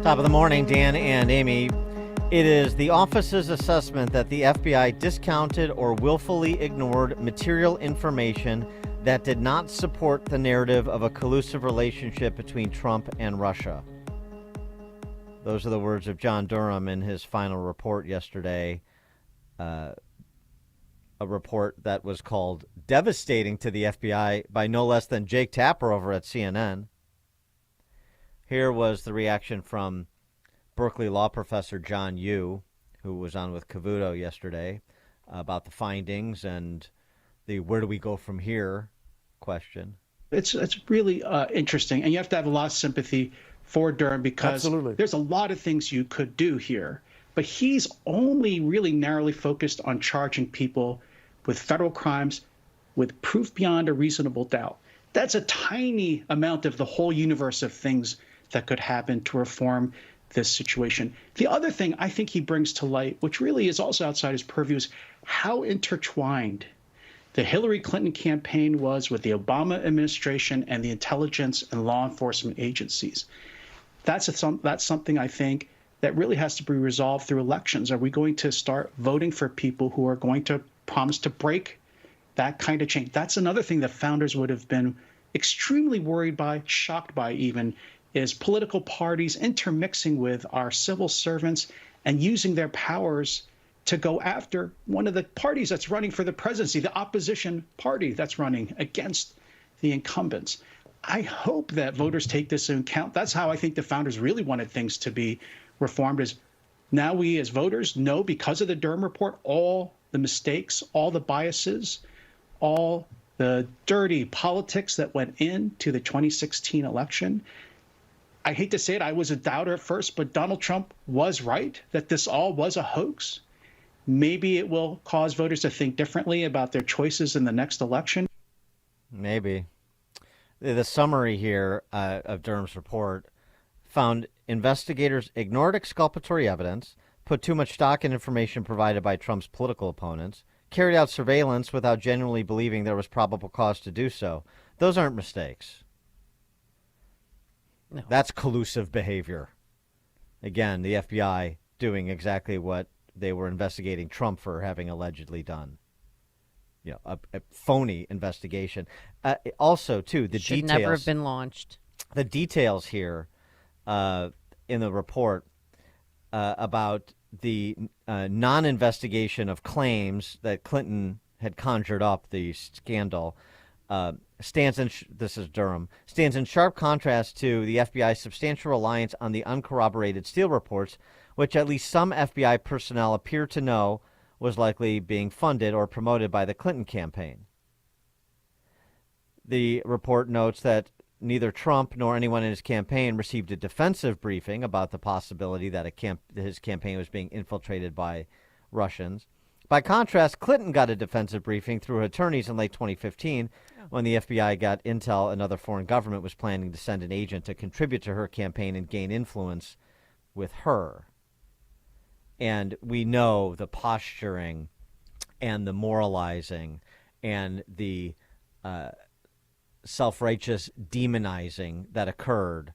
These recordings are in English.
Top of the morning, Dan and Amy. It is the office's assessment that the FBI discounted or willfully ignored material information that did not support the narrative of a collusive relationship between Trump and Russia. Those are the words of John Durham in his final report yesterday, a report that was called devastating to the FBI by no less than Jake Tapper over at CNN. Here was the reaction from Berkeley law professor John Yoo, who was on with Cavuto yesterday, about the findings and the where do we go from here question. It's really interesting, and you have to have a lot of sympathy for Durham because there's a lot of things you could do here. But he's only really narrowly focused on charging people with federal crimes with proof beyond a reasonable doubt. That's a tiny amount of the whole universe of things that could happen to reform this situation. The other thing I think he brings to light, which really is also outside his purview, is how intertwined the Hillary Clinton campaign was with the Obama administration and the intelligence and law enforcement agencies. That's something I think that really has to be resolved through elections. Are we going to start voting for people who are going to promise to break that kind of change? That's another thing that founders would have been extremely worried by, shocked by even, is political parties intermixing with our civil servants and using their powers to go after one of the parties that's running for the presidency, the opposition party that's running against the incumbents. I hope that voters take this into account. That's how I think the founders really wanted things to be reformed, is now we as voters know, because of the Durham report, all the mistakes, all the biases, all the dirty politics that went into the 2016 election. I hate to say it, I was a doubter at first, but Donald Trump was right that this all was a hoax. Maybe it will cause voters to think differently about their choices in the next election. Maybe. The summary here of Durham's report found investigators ignored exculpatory evidence, put too much stock in information provided by Trump's political opponents, carried out surveillance without genuinely believing there was probable cause to do so. Those aren't mistakes. No. That's collusive behavior. Again, the FBI doing exactly what they were investigating Trump for having allegedly done. You know, a phony investigation. Also, too, the should details never have been launched. The details here in the report about the non-investigation of claims that Clinton had conjured up the scandal stands in sharp contrast to the FBI's substantial reliance on the uncorroborated Steele reports, which at least some FBI personnel appear to know was likely being funded or promoted by the Clinton campaign. The report notes that neither Trump nor anyone in his campaign received a defensive briefing about the possibility that his campaign was being infiltrated by Russians. By contrast, Clinton got a defensive briefing through attorneys in late 2015 when the FBI got intel another foreign government was planning to send an agent to contribute to her campaign and gain influence with her. And we know the posturing and the moralizing and the self-righteous demonizing that occurred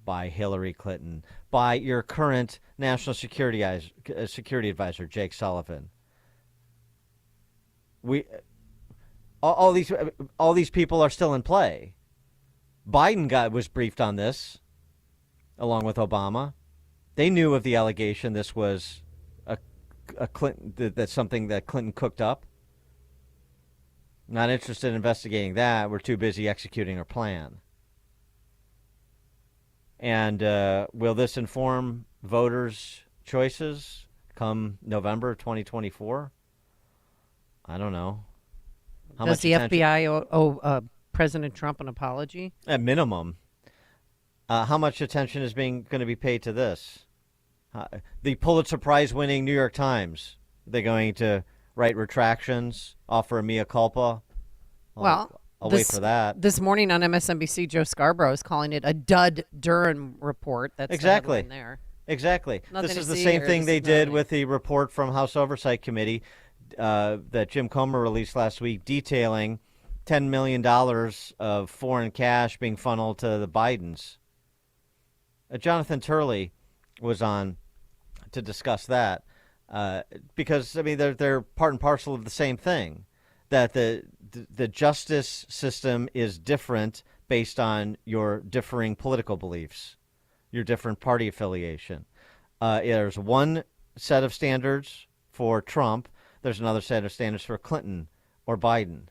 by Hillary Clinton, by your current national security advisor, Jake Sullivan. All these people are still in play. Biden was briefed on this, along with Obama. They knew of the allegation this was a Clinton, that's something that Clinton cooked up. Not interested in investigating that. We're too busy executing our plan. And will this inform voters' choices come November 2024? I don't know. Does the FBI owe President Trump an apology? At minimum. How much attention is going to be paid to this? The Pulitzer Prize winning New York Times, they're going to write retractions, offer a mea culpa? I'll wait for that. This morning on MSNBC, Joe Scarborough is calling it a dud Durham report. That's exactly the there. Exactly. Nothing this is to the see same here. thing This they is did nothing. with the report from House Oversight Committee that Jim Comer released last week detailing $10 million of foreign cash being funneled to the Bidens. Jonathan Turley, was on to discuss that, because I mean they're part and parcel of the same thing. That the justice system is different based on your differing political beliefs, your different party affiliation. There's one set of standards for Trump. There's another set of standards for Clinton or Biden.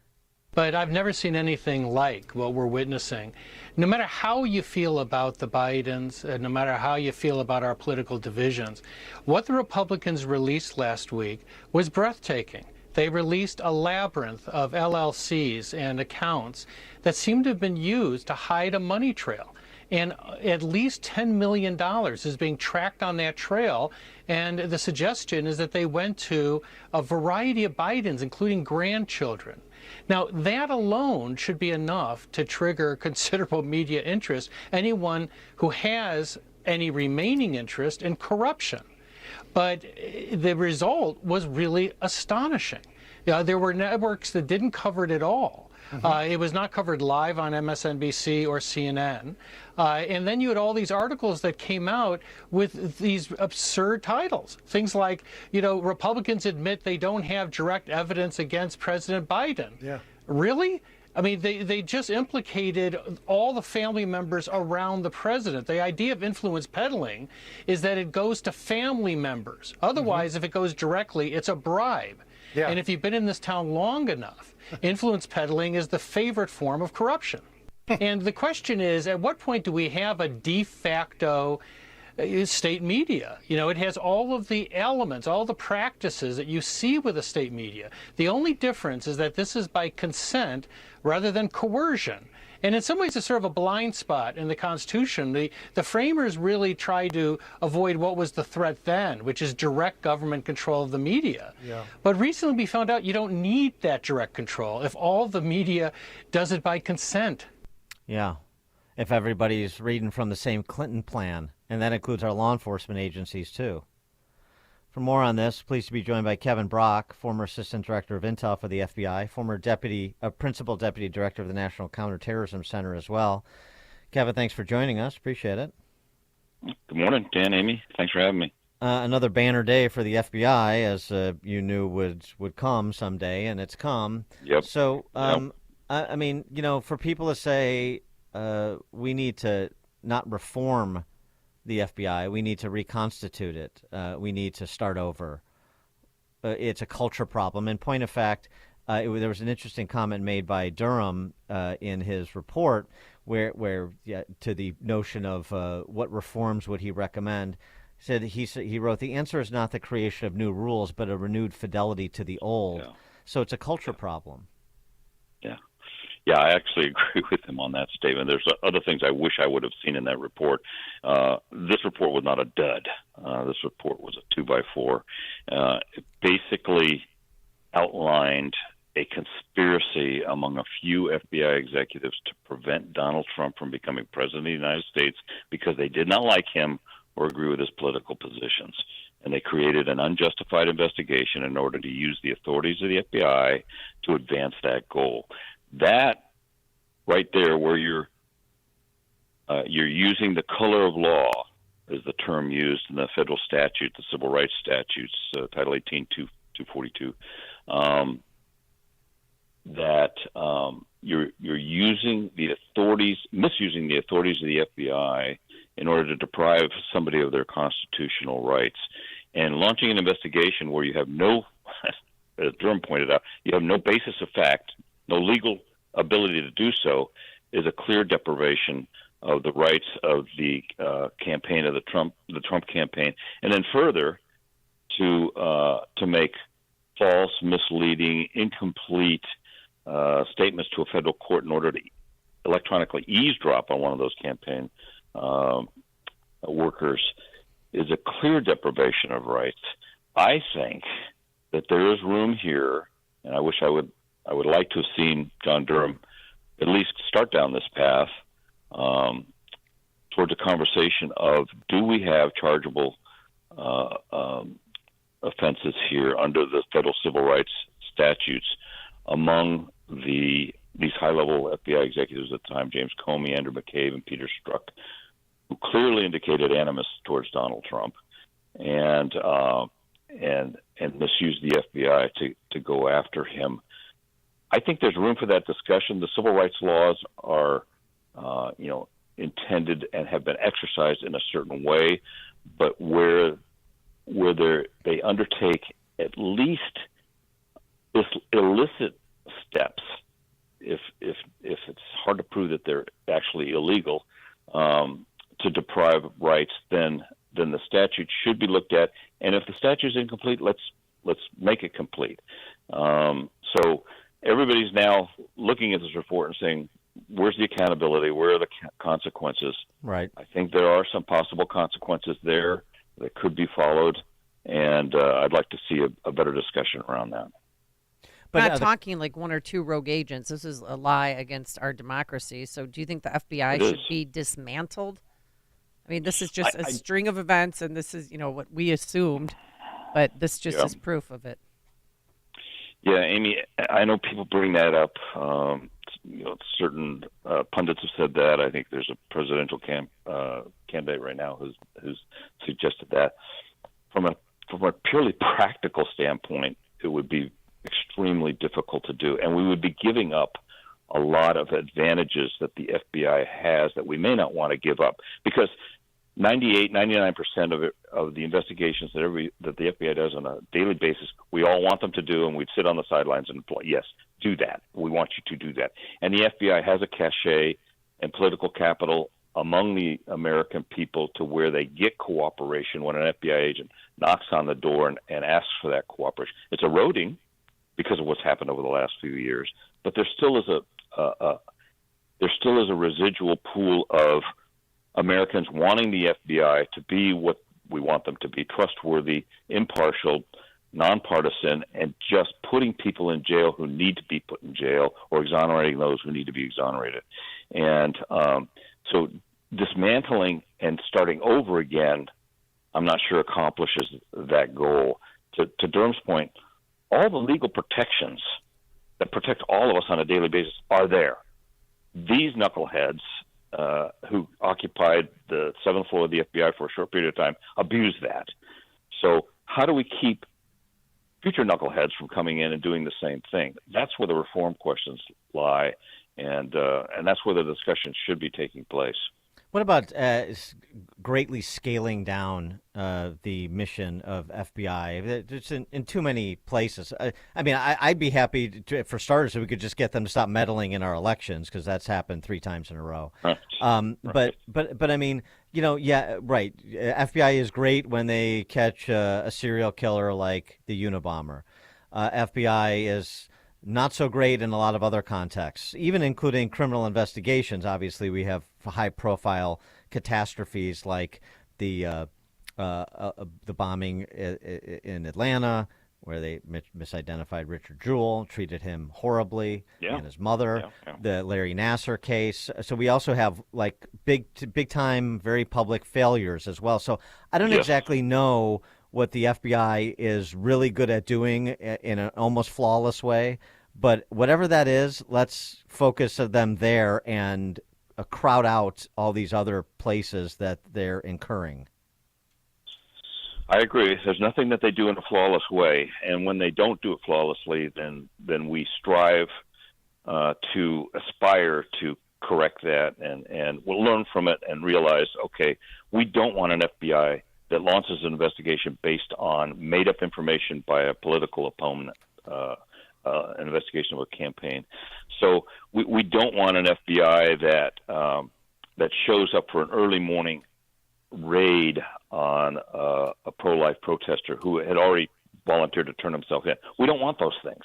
But I've never seen anything like what we're witnessing. No matter how you feel about the Bidens, and no matter how you feel about our political divisions, what the Republicans released last week was breathtaking. They released a labyrinth of LLCs and accounts that seem to have been used to hide a money trail. And at least $10 million is being tracked on that trail. And the suggestion is that they went to a variety of Bidens, including grandchildren. Now, that alone should be enough to trigger considerable media interest, anyone who has any remaining interest in corruption. But the result was really astonishing. There were networks that didn't cover it at all. It was not covered live on MSNBC or CNN. And then you had all these articles that came out with these absurd titles. Things like, Republicans admit they don't have direct evidence against President Biden. Yeah. Really? I mean, they just implicated all the family members around the president. The idea of influence peddling is that it goes to family members. Otherwise, if it goes directly, it's a bribe. Yeah. And if you've been in this town long enough, influence peddling is the favorite form of corruption. And the question is, at what point do we have a de facto state media? It has all of the elements, all the practices that you see with the state media. The only difference is that this is by consent rather than coercion. And in some ways, it's sort of a blind spot in the Constitution. The framers really tried to avoid what was the threat then, which is direct government control of the media. Yeah. But recently we found out you don't need that direct control if all the media does it by consent. Yeah. If everybody's reading from the same Clinton plan, and that includes our law enforcement agencies, too. For more on this, pleased to be joined by Kevin Brock, former Assistant Director of Intel for the FBI, former Principal Deputy Director of the National Counterterrorism Center as well. Kevin, thanks for joining us. Appreciate it. Good morning, Dan, Amy. Thanks for having me. Another banner day for the FBI, as you knew would come someday, and it's come. Yep. So, I mean, for people to say we need to not reform the FBI, we need to reconstitute it, we need to start over. It's a culture problem. In point of fact, there was an interesting comment made by Durham in his report where to the notion of what reforms would he recommend. He wrote, the answer is not the creation of new rules, but a renewed fidelity to the old. Yeah. So it's a culture problem. Yeah, I actually agree with him on that statement. There's other things I wish I would have seen in that report. This report was not a dud. This report was a 2x4. It basically outlined a conspiracy among a few FBI executives to prevent Donald Trump from becoming president of the United States because they did not like him or agree with his political positions. And they created an unjustified investigation in order to use the authorities of the FBI to advance that goal. That right there, where you're using the color of law, is the term used in the federal statute, the civil rights statutes, Title 18, 242. You're using the authorities, misusing the authorities of the FBI in order to deprive somebody of their constitutional rights, and launching an investigation where you have no, as Durham pointed out, you have no basis of fact, no legal ability to do so, is a clear deprivation of the rights of the campaign of the Trump campaign, and then further to make false, misleading, incomplete statements to a federal court in order to electronically eavesdrop on one of those campaign workers is a clear deprivation of rights. I think that there is room here, and I wish I would like to have seen John Durham at least start down this path towards a conversation of, do we have chargeable offenses here under the federal civil rights statutes among these high-level FBI executives at the time, James Comey, Andrew McCabe, and Peter Strzok. who clearly indicated animus towards Donald Trump, and misused the FBI to go after him. I think there's room for that discussion. The civil rights laws are, intended and have been exercised in a certain way, but where they undertake at least illicit steps, if it's hard to prove that they're actually illegal, to deprive rights, then the statute should be looked at. And if the statute is incomplete, let's make it complete. So everybody's now looking at this report and saying, where's the accountability? Where are the consequences? Right. I think there are some possible consequences there that could be followed, and I'd like to see a better discussion around that. But not talking like one or two rogue agents. This is a lie against our democracy. So do you think the FBI should be dismantled? I mean, this is just a string of events, and this is, what we assumed, but this just is proof of it. Yeah, Amy, I know people bring that up. Certain pundits have said that. I think there's a presidential candidate right now who's suggested that. From a purely practical standpoint, it would be extremely difficult to do, and we would be giving up a lot of advantages that the FBI has that we may not want to give up, because 99% of the investigations that the FBI does on a daily basis, we all want them to do, and we'd sit on the sidelines and yes, do that. We want you to do that. And the FBI has a cachet and political capital among the American people to where they get cooperation when an FBI agent knocks on the door and asks for that cooperation. It's eroding because of what's happened over the last few years, but there still is a residual pool of Americans wanting the FBI to be what we want them to be: trustworthy, impartial, nonpartisan, and just putting people in jail who need to be put in jail, or exonerating those who need to be exonerated. And so dismantling and starting over again, I'm not sure accomplishes that goal. To Durham's point, all the legal protections that protect all of us on a daily basis are there. These knuckleheads who occupied the 7th floor of the FBI for a short period of time abused that. So how do we keep future knuckleheads from coming in and doing the same thing? That's where the reform questions lie, and that's where the discussion should be taking place. What about greatly scaling down the mission of FBI? It's in too many places. I mean, I'd be happy for starters if we could just get them to stop meddling in our elections, because that's happened 3 times in a row. Right. But I mean, yeah, right. FBI is great when they catch a serial killer like the Unabomber. FBI is not so great in a lot of other contexts, even including criminal investigations. Obviously, we have high-profile catastrophes like the bombing in Atlanta, where they misidentified Richard Jewell, treated him horribly, and his mother. The Larry Nassar case. So we also have like big-time, very public failures as well. So I don't exactly know what the FBI is really good at doing in an almost flawless way. But whatever that is, let's focus them there and crowd out all these other places that they're incurring. I agree. There's nothing that they do in a flawless way. And when they don't do it flawlessly, then we strive to aspire to correct that, and we'll learn from it and realize, okay, we don't want an FBI that launches an investigation based on made-up information by a political opponent, an investigation of a campaign. So we don't want an FBI that shows up for an early morning raid on a pro-life protester who had already volunteered to turn himself in. We don't want those things.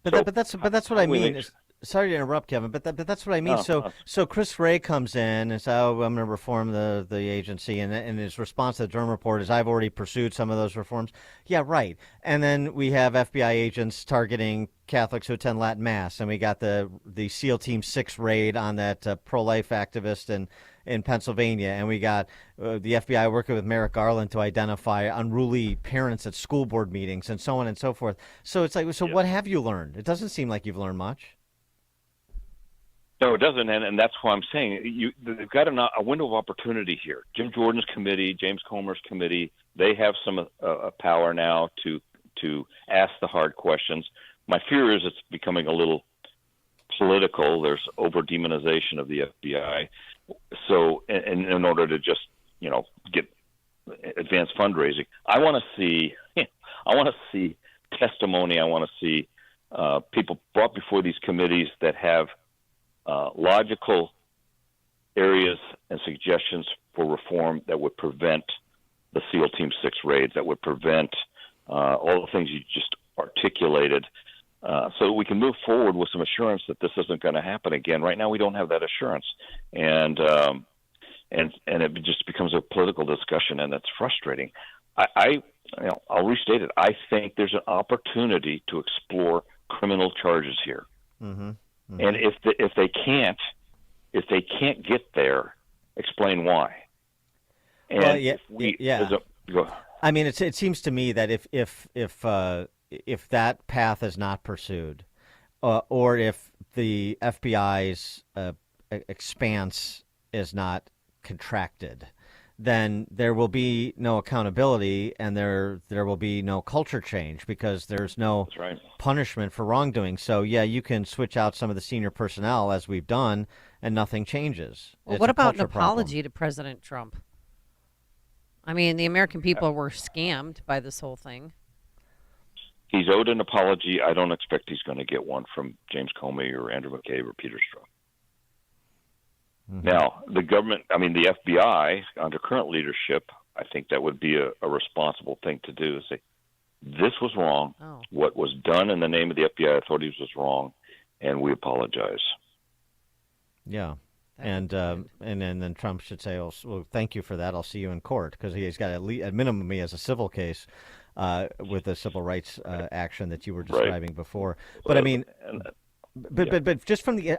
But that's what I mean. Sorry to interrupt, Kevin, but that's what I mean. So Chris Wray comes in and says, "Oh, I'm going to reform the agency," and his response to the Durham report is, "I've already pursued some of those reforms." Yeah, right. And then we have FBI agents targeting Catholics who attend Latin Mass, and we got the SEAL Team 6 raid on that pro-life activist in Pennsylvania, and we got the FBI working with Merrick Garland to identify unruly parents at school board meetings, and so on and so forth. So it's like, what have you learned? It doesn't seem like you've learned much. No, it doesn't, and that's why I'm saying they've got a window of opportunity here. Jim Jordan's committee, James Comer's committee, they have some power now to ask the hard questions. My fear is it's becoming a little political. There's over-demonization of the FBI. So in order to just, get advanced fundraising, I want to see testimony. I want to see people brought before these committees that have logical areas and suggestions for reform that would prevent the SEAL Team 6 raids, that would prevent all the things you just articulated, so that we can move forward with some assurance that this isn't going to happen again. Right now, we don't have that assurance, and it just becomes a political discussion, and that's frustrating. I'll restate it. I think there's an opportunity to explore criminal charges here, and if they can't get there, explain why. And I mean, it seems to me that if that path is not pursued, or if the FBI's expanse is not contracted, then there will be no accountability, and there will be no culture change, because there's no punishment for wrongdoing. So yeah, you can switch out some of the senior personnel, as we've done, and nothing changes. Well, what about an apology to President Trump? I mean, the American people were scammed by this whole thing. He's owed an apology. I don't expect he's going to get one from James Comey or Andrew McCabe or Peter Strzok. Now, the government, the FBI, under current leadership, I think that would be a responsible thing to do, is say, this was wrong. Oh. What was done in the name of the FBI authorities was wrong, and we apologize. Yeah. And then Trump should say, well, thank you for that. I'll see you in court, because he's got at minimum me as a civil case with the civil rights action that you were describing before. But But just from the,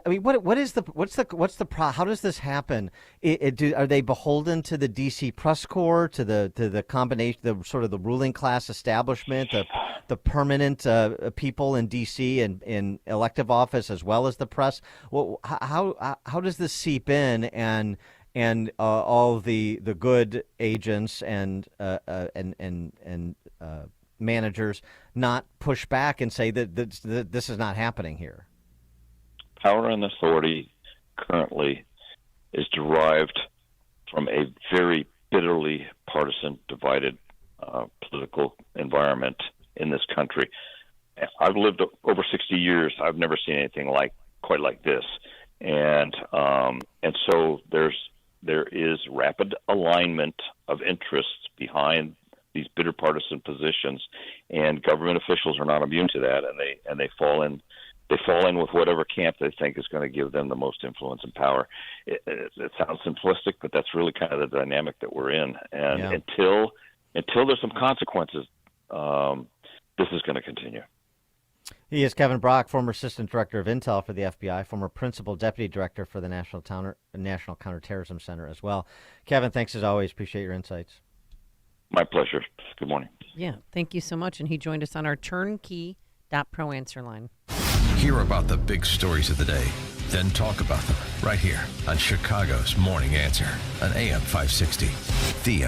how does this happen? Are they beholden to the DC press corps, to the combination, the sort of the ruling class establishment, the permanent people in DC and in elective office, as well as the press? Well, how does this seep in, and all the good agents and managers not push back and say that this is not happening here? Power and authority currently is derived from a very bitterly partisan, divided political environment in this country. I've lived over 60 years. I've never seen anything quite like this, and so there is rapid alignment of interests behind these bitter partisan positions, and government officials are not immune to that, and they fall in. They fall in with whatever camp they think is going to give them the most influence and power. It sounds simplistic, but that's really kind of the dynamic that we're in. And until there's some consequences, this is going to continue. He is Kevin Brock, former Assistant Director of Intel for the FBI, former Principal Deputy Director for the National Counterterrorism Center as well. Kevin, thanks as always. Appreciate your insights. My pleasure. Good morning. Yeah, thank you so much. And he joined us on our turnkey.pro answer line. Hear about the big stories of the day, then talk about them right here on Chicago's Morning Answer on AM 560. The